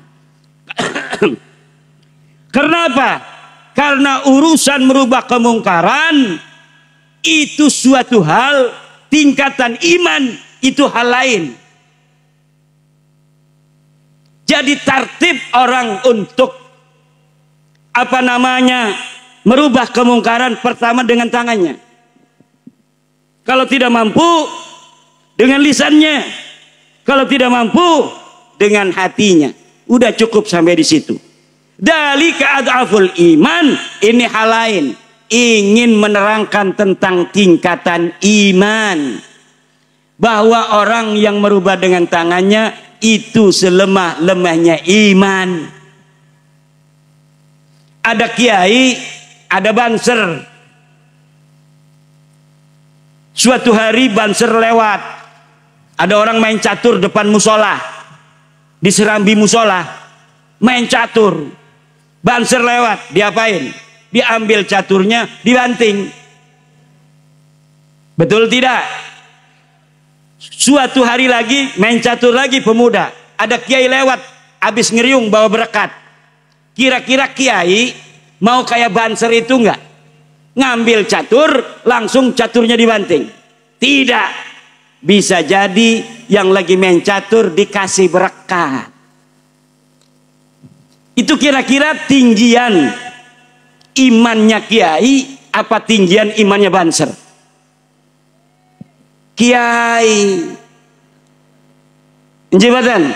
[SPEAKER 1] Kenapa? Karena urusan merubah kemungkaran itu suatu hal, tingkatan iman itu hal lain. Jadi tertib orang untuk merubah kemungkaran pertama dengan tangannya. Kalau tidak mampu dengan lisannya, kalau tidak mampu dengan hatinya. Udah cukup sampai di situ. Dalika adhaful iman, ini hal lain. Ingin menerangkan tentang tingkatan iman, bahwa orang yang merubah dengan tangannya itu selemah-lemahnya iman. Ada kiai, ada banser. Suatu hari banser lewat, ada orang main catur depan musola, di serambi musola main catur. Banser lewat, diapain? Diambil caturnya, dibanting. Betul tidak? Suatu hari lagi main catur lagi pemuda, ada kiai lewat habis ngeriung bawa berkat. Kira-kira kiai mau kayak banser itu enggak? Ngambil catur langsung caturnya dibanting? Tidak. Bisa jadi yang lagi main catur dikasih berkat. Itu kira-kira tinggian imannya kiai apa tinggian imannya banser? Kiai. Jabatan.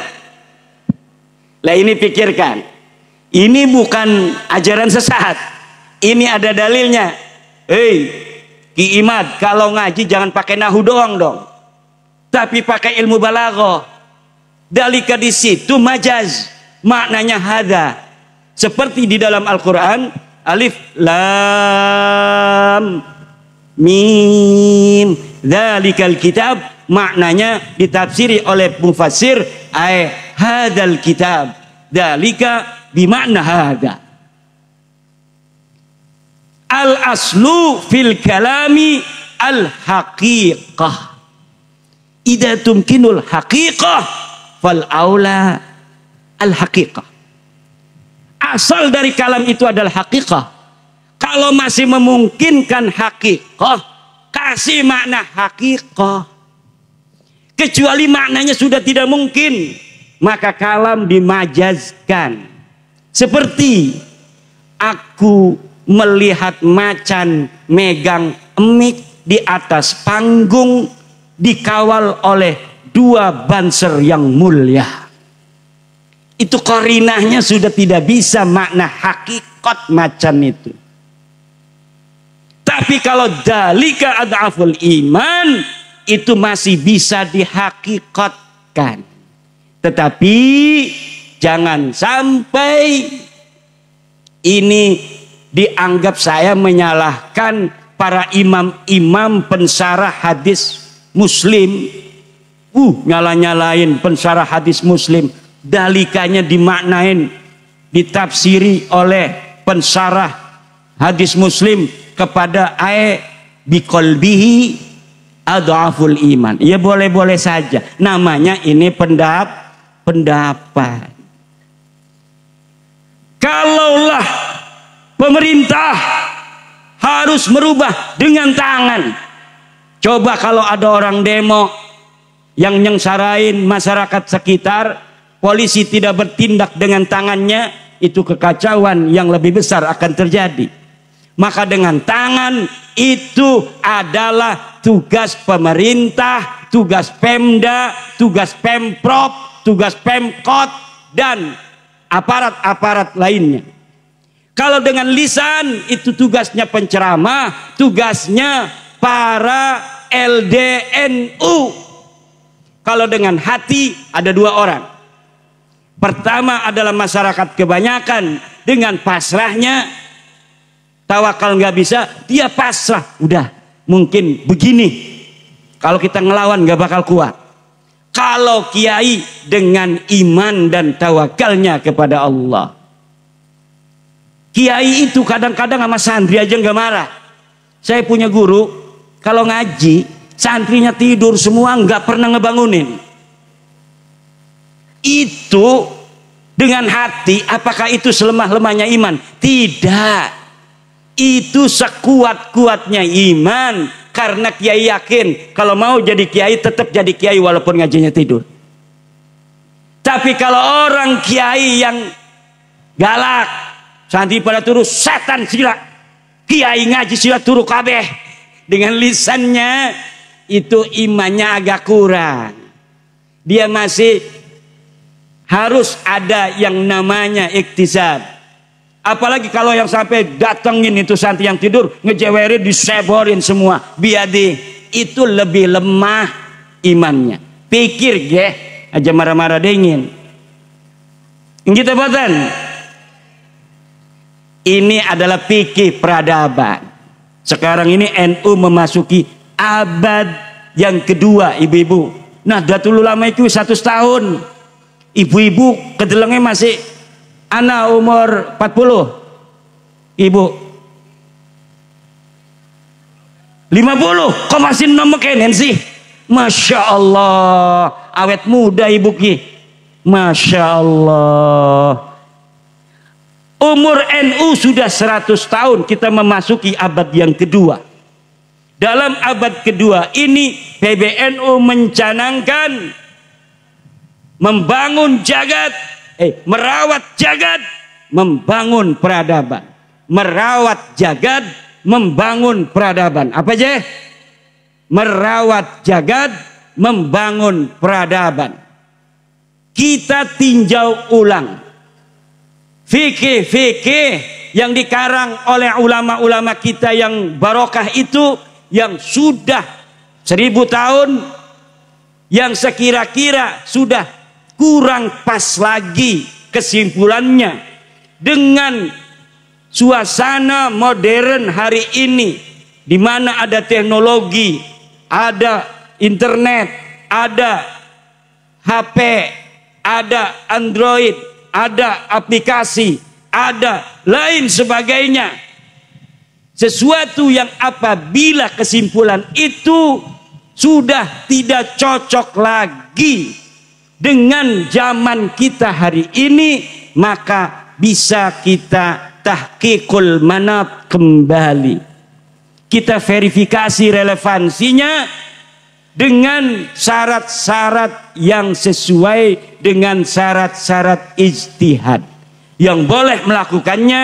[SPEAKER 1] Lah ini pikirkan. Ini bukan ajaran sesat. Ini ada dalilnya. Hei, Ki Imad, kalau ngaji jangan pakai nahu doang dong. Tapi pakai ilmu balaghah. Dalika di situ majaz. Maknanya hada. Seperti di dalam Al-Quran, alif lam mim dzalikal kitab, maknanya ditafsiri oleh mufassir ay hadzal kitab, dzalika bimakna hadza. Al aslu fil kalami al haqiqah, idza tumkinul haqiqah fal aula al haqiqah. Asal dari kalam itu adalah haqiqah. Kalau masih memungkinkan haqiqah, kasih makna haqiqah. Kecuali maknanya sudah tidak mungkin, maka kalam dimajazkan. Seperti aku melihat macan megang emik di atas panggung dikawal oleh dua banser yang mulia. Itu qarinahnya sudah tidak bisa makna hakikat macan itu. Tapi kalau dzalika ad'aful iman, itu masih bisa dihakikatkan. Tetapi jangan sampai ini dianggap saya menyalahkan para imam-imam pensarah hadis Muslim. Nyala-nyalain pensarah hadis Muslim. Dalikanya dimaknain, ditafsiri oleh pensarah hadis Muslim kepada biqalbihi adhaful iman. Ya boleh-boleh saja, namanya ini pendapat. Kalaulah pemerintah harus merubah dengan tangan, coba kalau ada orang demo yang nyengsarain masyarakat sekitar, polisi tidak bertindak dengan tangannya, itu kekacauan yang lebih besar akan terjadi. Maka dengan tangan itu adalah tugas pemerintah, tugas Pemda, tugas Pemprov, tugas Pemkot, dan aparat-aparat lainnya. Kalau dengan lisan itu tugasnya penceramah, tugasnya para LDNU. Kalau dengan hati ada dua orang. Pertama adalah masyarakat kebanyakan dengan pasrahnya, tawakal nggak bisa, dia pasrah. Udah, mungkin begini. Kalau kita ngelawan nggak bakal kuat. Kalau kiai dengan iman dan tawakalnya kepada Allah. Kiai itu kadang-kadang sama santri aja nggak marah. Saya punya guru, kalau ngaji, santrinya tidur semua nggak pernah ngebangunin. Itu dengan hati, apakah itu selemah-lemahnya iman? Tidak. Itu sekuat-kuatnya iman, karena kiai yakin kalau mau jadi kiai tetap jadi kiai walaupun ngajinya tidur. Tapi kalau orang kiai yang galak, santri pada turu setan sila, kiai ngaji sila turu kabeh, dengan lisannya itu imannya agak kurang. Dia masih harus ada yang namanya iktisad. Apalagi kalau yang sampai datengin itu santri yang tidur, ngejewerin, diseborin semua, biadi, itu lebih lemah imannya. Pikir geh, aja marah-marah dingin. Kita bosan. Ini adalah fikih peradaban. Sekarang ini NU memasuki abad yang kedua, ibu-ibu. Nah, Nahdlatul Ulama itu 100 tahun. Ibu-ibu kedelengnya masih anak umur 40. Ibu 50. Kok masih nomekenen sih? Masya Allah, awet muda ibu ki. Masya Allah. Umur NU sudah 100 tahun. Kita memasuki abad yang kedua. Dalam abad kedua ini PBNU mencanangkan membangun jagat, merawat jagat, membangun peradaban. Merawat jagat, membangun peradaban. Apa aja? Merawat jagat, membangun peradaban. Kita tinjau ulang fikih-fikih yang dikarang oleh ulama-ulama kita yang barokah itu, yang sudah 1000 tahun, yang sekira-kira sudah kurang pas lagi kesimpulannya. dengan suasana modern hari ini, di mana ada teknologi, ada internet, ada HP, ada Android, ada aplikasi, ada lain sebagainya. Sesuatu yang apabila kesimpulan itu sudah tidak cocok lagi dengan zaman kita hari ini, maka bisa kita tahqiqul manat kembali. Kita verifikasi relevansinya dengan syarat-syarat yang sesuai dengan syarat-syarat ijtihad. Yang boleh melakukannya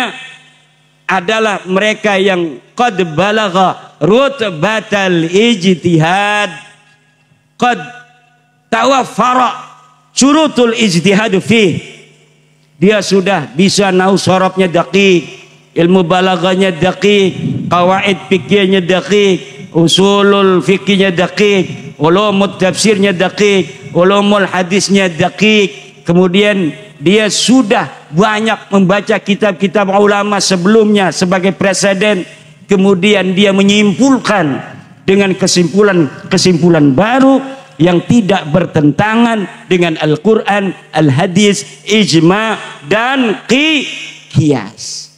[SPEAKER 1] adalah mereka yang qad balagha rutbatal ijtihad, qad tawaffara syurutul ijtihad fih. Dia sudah bisa nahu sorobnya daqiq, ilmu balaghanya daqiq, qawaid fikihnya daqiq, usulul fikihnya daqiq, ulumut tafsirnya daqiq, ulumul hadisnya daqiq. Kemudian dia sudah banyak membaca kitab-kitab ulama sebelumnya sebagai presiden. Kemudian dia menyimpulkan dengan kesimpulan baru yang tidak bertentangan dengan Al-Quran, Al-Hadis, Ijma, dan Qiyas.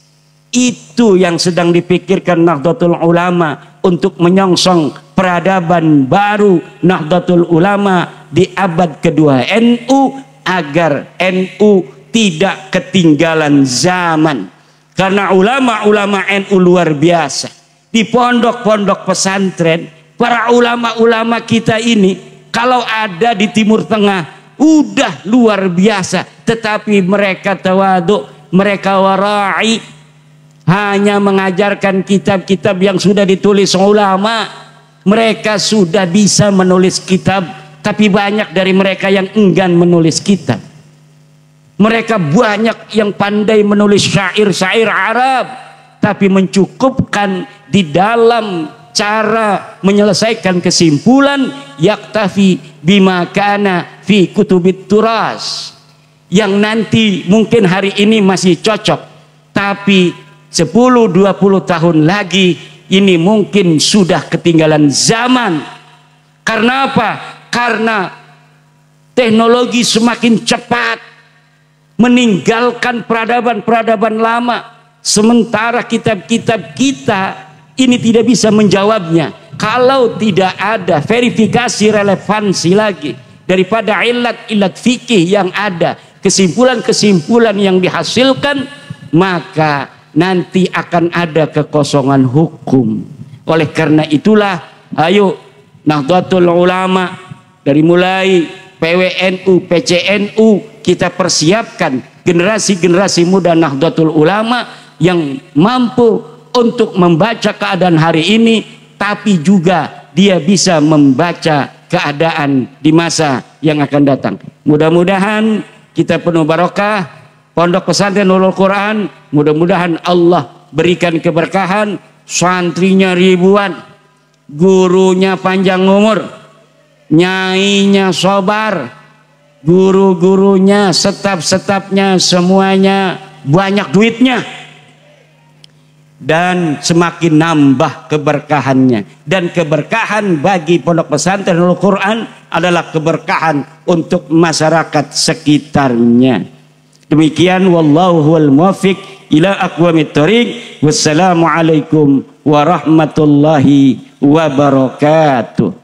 [SPEAKER 1] Itu yang sedang dipikirkan Nahdlatul Ulama untuk menyongsong peradaban baru Nahdlatul Ulama di abad kedua NU, agar NU tidak ketinggalan zaman. Karena ulama-ulama NU luar biasa. Di pondok-pondok pesantren, para ulama-ulama kita ini kalau ada di Timur Tengah udah luar biasa. Tetapi mereka tawadhu, mereka wara'i, hanya mengajarkan kitab-kitab yang sudah ditulis ulama. Mereka sudah bisa menulis kitab, tapi banyak dari mereka yang enggan menulis kitab. Mereka banyak yang pandai menulis syair-syair Arab, tapi mencukupkan di dalam cara menyelesaikan kesimpulan yaktafi bima kana fi kutubit turas, yang nanti mungkin hari ini masih cocok, tapi 10-20 tahun lagi ini mungkin sudah ketinggalan zaman. Karena apa? Karena teknologi semakin cepat meninggalkan peradaban-peradaban lama, sementara kitab-kitab kita ini tidak bisa menjawabnya kalau tidak ada verifikasi relevansi lagi daripada ilat-ilat fikih yang ada, kesimpulan-kesimpulan yang dihasilkan, maka nanti akan ada kekosongan hukum. Oleh karena itulah, ayo Nahdlatul Ulama dari mulai PWNU, PCNU, kita persiapkan generasi-generasi muda Nahdlatul Ulama yang mampu untuk membaca keadaan hari ini, tapi juga dia bisa membaca keadaan di masa yang akan datang. Mudah-mudahan kita penuh barokah, pondok pesantren Nurul Quran, mudah-mudahan Allah berikan keberkahan, santrinya ribuan, gurunya panjang umur, nyainya sobar, guru-gurunya, staf-stafnya semuanya banyak duitnya, dan semakin nambah keberkahannya. Dan keberkahan bagi pondok pesantren Nurul Quran adalah keberkahan untuk masyarakat sekitarnya. Demikian, wallahu huwal muwaffiq ila aqwamit thoriq. Wassalamualaikum warahmatullahi wabarakatuh.